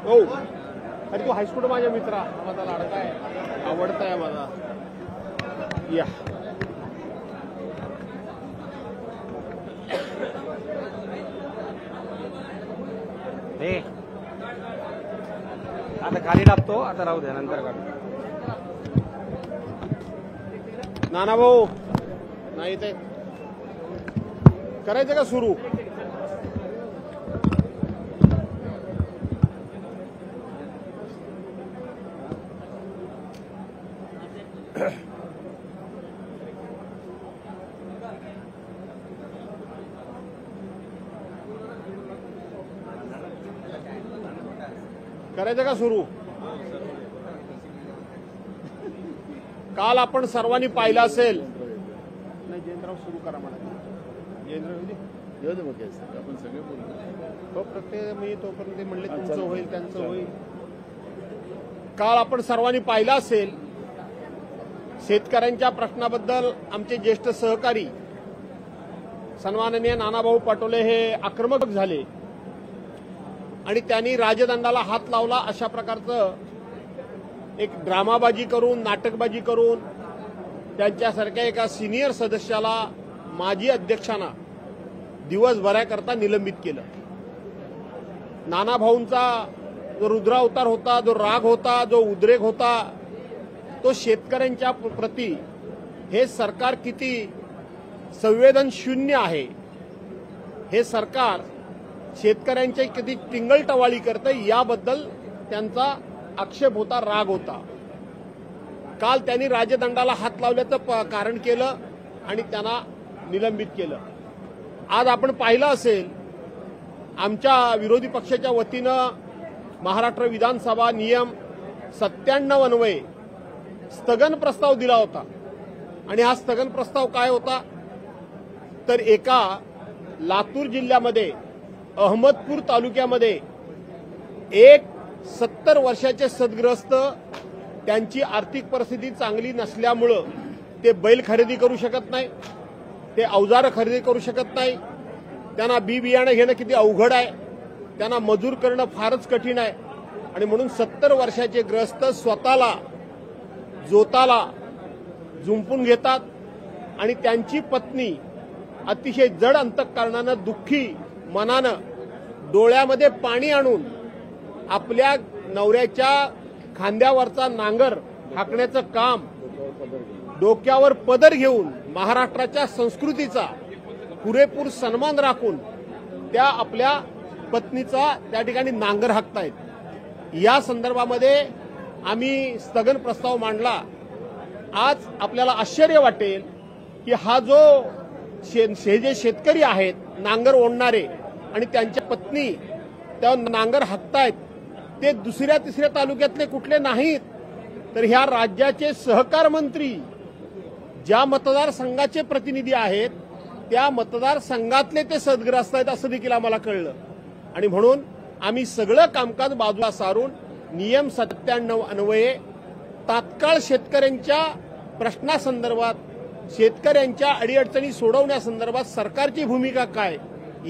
हो अरे तू हायस्कूल माझ्या मित्रा माझा लाडका आहे आवडता आहे माझा या हे आता खाली टाकतो आता राहू द्या नंतर काढू नाना भाऊ नाही ते करायचं का सुरू करायचं का सुरू काल आपण सर्वांनी पाहिलं असेल नाही जयंतराव सुरू करा म्हणा जयंतराव आपण सगळे बोलतो हो प्रत्येक मी तोपर्यंत म्हणले तुमचं होईल त्यांचं होईल काल आपण सर्वांनी पाहिलं असेल शेतकऱ्यांच्या प्रश्नाबद्दल आमचे ज्येष्ठ सहकारी सन्माननीय नानाभाऊ पटोले हे आक्रमक झाले आणि त्यांनी राजदंडाला हात लावला अशा प्रकारचं एक ड्रामाबाजी करून नाटकबाजी करून त्यांच्यासारख्या एका सिनियर सदस्याला माजी अध्यक्षांना दिवसभराकरता निलंबित केलं। नानाभाऊंचा जो रुद्रावतार होता, जो राग होता, जो उद्रेक होता, तो शेतकऱ्यांच्या प्रती हे सरकार किती संवेदनशून्य आहे, हे सरकार शेतकऱ्यांची किती टिंगलटवाळी करते याबद्दल त्यांचा आक्षेप होता, राग होता। काल त्यांनी राजदंडाला हात लावल्याचं कारण केलं आणि त्यांना निलंबित केलं। आज आपण पाहिलं असेल आमच्या विरोधी पक्षाच्या वतीनं महाराष्ट्र विधानसभा नियम 97 अन्वये स्थगन प्रस्ताव दिला होता आणि हा स्थगन प्रस्ताव काय होता तर एका लातूर जिल्ह्यामध्ये अहमदपूर तालुक्यामध्ये एक 70 वर्षाचे सद्ग्रस्त त्यांची आर्थिक परिस्थिती चांगली नसल्यामुळं ते बैल खरेदी करू शकत नाही, ते अवजार खरेदी करू शकत नाही, त्यांना बी बियाणं घेणं किती अवघड आहे, त्यांना मजूर करणं फारच कठीण आहे आणि म्हणून 70 वर्षाचे ग्रस्त स्वतःला जोताला जुंपून घेतात आणि त्यांची पत्नी अतिशय जड अंतःकरणानं दुःखी मनानं डोळ्यामध्ये पाणी आणून आपल्या नवऱ्याच्या खांद्यावरचा नांगर हाकण्याचं काम डोक्यावर पदर घेऊन महाराष्ट्राच्या संस्कृतीचा पुरेपूर सन्मान राखून त्या आपल्या पत्नीचा त्या ठिकाणी नांगर हाकतायत। या संदर्भामध्ये आम्ही स्थगन प्रस्ताव मांडला। आज आपल्याला आश्चर्य वाटेल की हा जो जे शेतकरी आहेत नांगर ओढणारे आणि त्यांच्या पत्नी त्या नांगर हाकतायत ते दुसऱ्या तिसऱ्या तालुक्यातले कुठले नाहीत तर ह्या राज्याचे सहकार मंत्री ज्या मतदारसंघाचे प्रतिनिधी आहेत त्या मतदारसंघातले ते सद्ग्रस्त आहेत असं देखील आम्हाला कळलं आणि म्हणून आम्ही सगळं कामकाज बाजूला सारून नियम 97 अन्वये तात्काळ शेतकऱ्यांच्या प्रश्नासंदर्भात शेतकऱ्यांच्या अडीअडचणी सोडवण्यासंदर्भात सरकारची भूमिका काय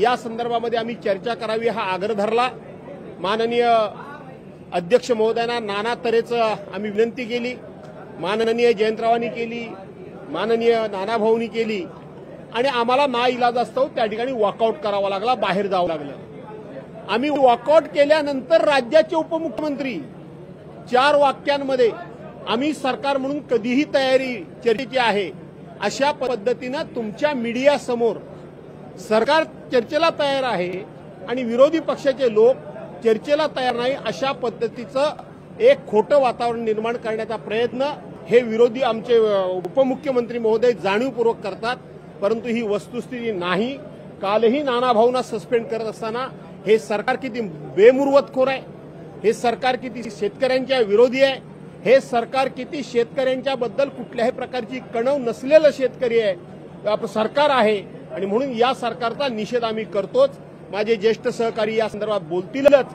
या संदर्भामध्ये आम्ही चर्चा करावी हा आग्रह धरला। माननीय अध्यक्ष महोदयांना नाना तऱ्हेचं आम्ही विनंती केली, माननीय जयंतरावांनी केली, माननीय नानाभाऊंनी केली आणि आम्हाला नाइलाजास्तव त्या ठिकाणी वॉकआउट करावा लागला, बाहेर जावं लागलं। आम्ही वॉकआउट केल्यानंतर राज्याचे उपमुख्यमंत्री 4 वाक्यांमध्ये आम्ही सरकार म्हणून कधीही तयारी चर्चेची आहे अशा पद्धतीनं तुमच्या मीडिया समोर सरकार चर्चेला तयार आहे आणि विरोधी पक्षाचे लोक चर्चेला तयार नाही अशा पद्धतीचं एक खोटं वातावरण निर्माण करण्याचा प्रयत्न हे विरोधी आमचे उपमुख्यमंत्री महोदय जाणीवपूर्वक करतात, परंतु ही वस्तुस्थिती नाही। कालही नानाभाऊंना सस्पेंड करत असताना हे सरकार किती बेमुरवतखोर आहे, हे सरकार किती शेतकऱ्यांच्या विरोधी आहे, हे सरकार किती शेतकऱ्यांच्या बद्दल कुठल्याही प्रकारची कणव नसलेलं शेतकरी आहे सरकार आहे आणि म्हणून या सरकारचा निषेध आम्ही करतोच। माझे ज्येष्ठ सहकारी या संदर्भात बोलतीलच।